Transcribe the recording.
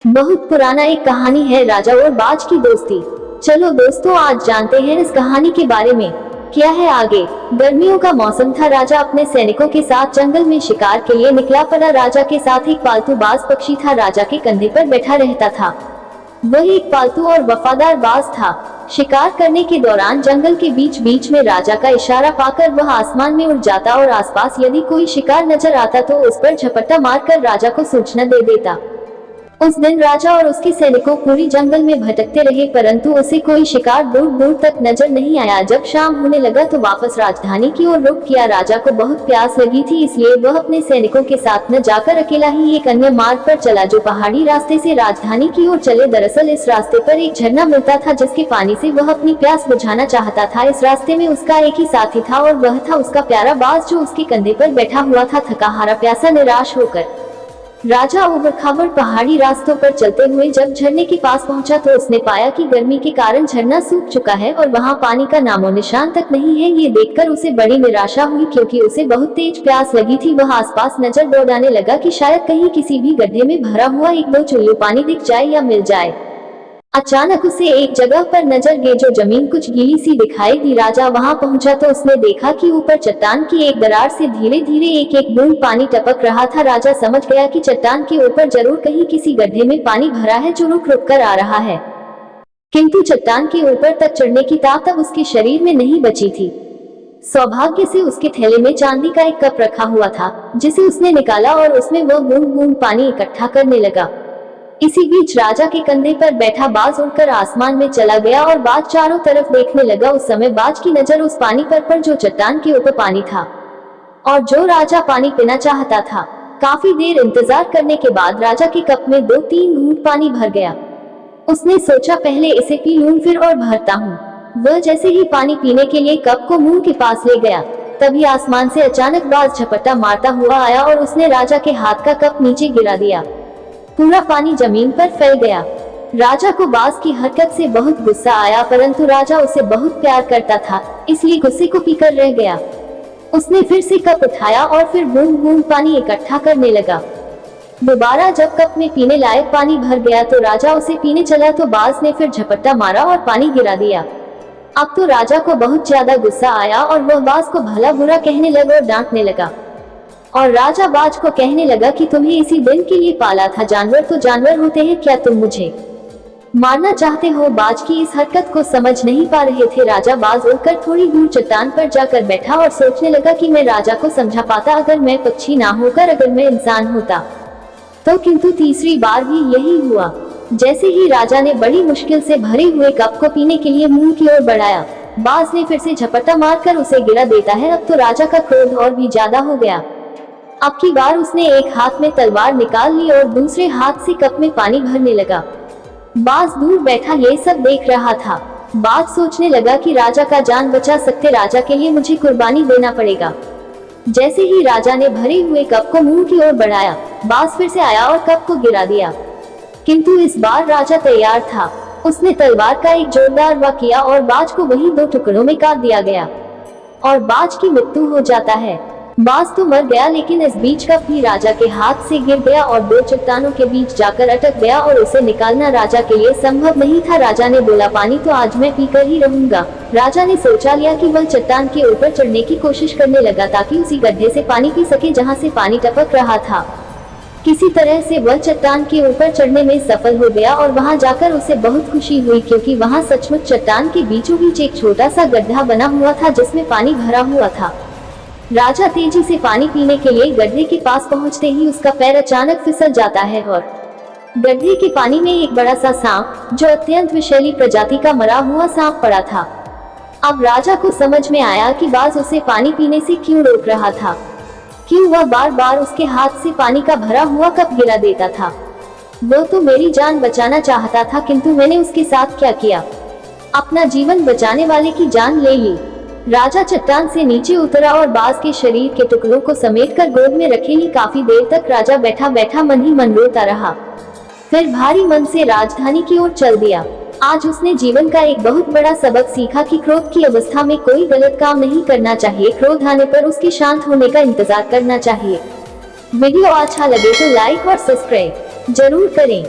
बहुत पुराना एक कहानी है, राजा और बाज की दोस्ती। चलो दोस्तों, आज जानते हैं इस कहानी के बारे में। क्या है आगे। गर्मियों का मौसम था। राजा अपने सैनिकों के साथ जंगल में शिकार के लिए निकला पड़ा। राजा के साथ एक पालतू बाज पक्षी था। राजा के कंधे पर बैठा रहता था। वह एक पालतू और वफादार बाज था। शिकार करने के दौरान जंगल के बीच बीच में राजा का इशारा पाकर वह आसमान में उड़ जाता और आसपास यदि कोई शिकार नजर आता तो उस पर झपट्टा मारकर राजा को सूचना दे देता। उस दिन राजा और उसके सैनिकों पूरी जंगल में भटकते रहे, परंतु उसे कोई शिकार दूर दूर तक नजर नहीं आया। जब शाम होने लगा तो वापस राजधानी की ओर रुख किया। राजा को बहुत प्यास लगी थी, इसलिए वह अपने सैनिकों के साथ न जाकर अकेला ही एक अन्य मार्ग पर चला जो पहाड़ी रास्ते से राजधानी की ओर चले। दरअसल इस रास्ते पर एक झरना मिलता था जिसके पानी से वह अपनी प्यास बुझाना चाहता था। इस रास्ते में उसका एक ही साथी था और वह था उसका प्यारा बाज जो उसके कंधे पर बैठा हुआ था। थका हारा प्यासा निराश होकर राजा उबड़ खाबड़ पहाड़ी रास्तों पर चलते हुए जब झरने के पास पहुंचा तो उसने पाया कि गर्मी के कारण झरना सूख चुका है और वहां पानी का नामो निशान तक नहीं है। ये देखकर उसे बड़ी निराशा हुई क्योंकि उसे बहुत तेज प्यास लगी थी। वह आसपास नजर दौड़ाने लगा कि शायद कहीं किसी भी गड्ढे में भरा हुआ एक दो चुल्लू पानी दिख जाए या मिल जाए। अचानक उसे एक जगह पर नजर गई जो जमीन कुछ गीली सी दिखाई दी। राजा वहां पहुंचा तो उसने देखा कि ऊपर चट्टान की एक दरार से धीरे धीरे एक एक बूंद पानी टपक रहा था। राजा समझ गया कि चट्टान के ऊपर जरूर कहीं किसी गड्ढे में पानी भरा है जो रुक रुक कर आ रहा है, किंतु चट्टान के ऊपर तक चढ़ने की ताकत उसके शरीर में नहीं बची थी। सौभाग्य से उसके थैले में चांदी का एक कप रखा हुआ था जिसे उसने निकाला और उसमें वह बूंद बूंद पानी इकट्ठा करने लगा। इसी बीच राजा के कंधे पर बैठा बाज उड़कर आसमान में चला गया और बाज चारों तरफ देखने लगा। उस समय बाज की नजर उस पानी पर जो चट्टान के ऊपर पानी था और जो राजा पानी पीना चाहता था। काफी देर इंतजार करने के बाद राजा के कप में 2-3 घूंट पानी भर गया। उसने सोचा पहले इसे पी लूं फिर और भरता हूँ। वह जैसे ही पानी पीने के लिए कप को मुंह के पास ले गया तभी आसमान से अचानक बाज झपट्टा मारता हुआ आया और उसने राजा के हाथ का कप नीचे गिरा दिया। पूरा पानी जमीन पर फैल गया। राजा को बाज की हरकत से बहुत गुस्सा आया, परंतु राजा उसे बहुत प्यार करता था इसलिए गुस्से को पीकर रह गया। उसने फिर से कप उठाया और फिर बूंद बूंद पानी इकट्ठा करने लगा। दोबारा जब कप में पीने लायक पानी भर गया तो राजा उसे पीने चला तो बाज ने फिर झपट्टा मारा और पानी गिरा दिया। अब तो राजा को बहुत ज्यादा गुस्सा आया और वह बाज को भला बुरा कहने लगा और डांटने लगा। और राजा बाज को कहने लगा कि तुम्हें इसी दिन के लिए पाला था, जानवर तो जानवर होते हैं, क्या तुम मुझे मारना चाहते हो। बाज की इस हरकत को समझ नहीं पा रहे थे। राजा बाज उड़कर थोड़ी दूर चट्टान पर जाकर बैठा और सोचने लगा कि मैं राजा को समझा पाता अगर मैं पक्षी ना होकर अगर मैं इंसान होता तो, किंतु तीसरी बार भी यही हुआ। जैसे ही राजा ने बड़ी मुश्किल से भरे हुए कप को पीने के लिए मुंह की ओर बढ़ाया, बाज ने फिर से झपट्टा मारकर उसे गिरा देता है। अब तो राजा का क्रोध और भी ज्यादा हो गया। अब की बार उसने एक हाथ में तलवार निकाल ली और दूसरे हाथ से कप में पानी भरने लगा। बाज दूर बैठा ये सब देख रहा था। बाज सोचने लगा कि राजा का जान बचा सकते राजा के लिए मुझे कुर्बानी देना पड़ेगा। जैसे ही राजा ने भरे हुए कप को मुंह की ओर बढ़ाया, बाज फिर से आया और कप को गिरा दिया, किंतु इस बार राजा तैयार था। उसने तलवार का एक जोरदार वार किया और बाज को वहीं 2 टुकड़ों में काट दिया गया और बाज की मृत्यु हो जाता है। बाज तो मर गया, लेकिन इस बीच कप भी राजा के हाथ से गिर गया और 2 चट्टानों के बीच जाकर अटक गया और उसे निकालना राजा के लिए संभव नहीं था। राजा ने बोला पानी तो आज मैं पीकर ही रहूंगा। राजा ने सोचा लिया कि वह चट्टान के ऊपर चढ़ने की कोशिश करने लगा ताकि उसी गड्ढे से पानी पी सके जहां से पानी टपक रहा था। किसी तरह से वह चट्टान के ऊपर चढ़ने में सफल हो गया और वहां जाकर उसे बहुत खुशी हुई क्योंकि वहां सचमुच चट्टान के बीचों बीच एक छोटा सा गड्ढा बना हुआ था जिसमें पानी भरा हुआ था। राजा तेजी से पानी पीने के लिए गड्ढे के पास पहुंचते ही उसका पैर अचानक फिसल जाता है और गड्ढे के पानी में एक बड़ा सा सांप जो अत्यंत विषैली प्रजाति का मरा हुआ सांप पड़ा था। अब राजा को समझ में आया कि बाज उसे पानी पीने से क्यों रोक रहा था, क्यों वह बार बार उसके हाथ से पानी का भरा हुआ कप गिरा देता था। वो तो मेरी जान बचाना चाहता था, किंतु मैंने उसके साथ क्या किया, अपना जीवन बचाने वाले की जान ले ली। राजा चट्टान से नीचे उतरा और बाज के शरीर के टुकड़ों को समेटकर गोद में रखे ही काफी देर तक राजा बैठा बैठा मन ही मन रोता रहा। फिर भारी मन से राजधानी की ओर चल दिया। आज उसने जीवन का एक बहुत बड़ा सबक सीखा कि क्रोध की अवस्था में कोई गलत काम नहीं करना चाहिए। क्रोध आने पर उसके शांत होने का इंतजार करना चाहिए। वीडियो अच्छा लगे तो लाइक और सब्सक्राइब जरूर करें।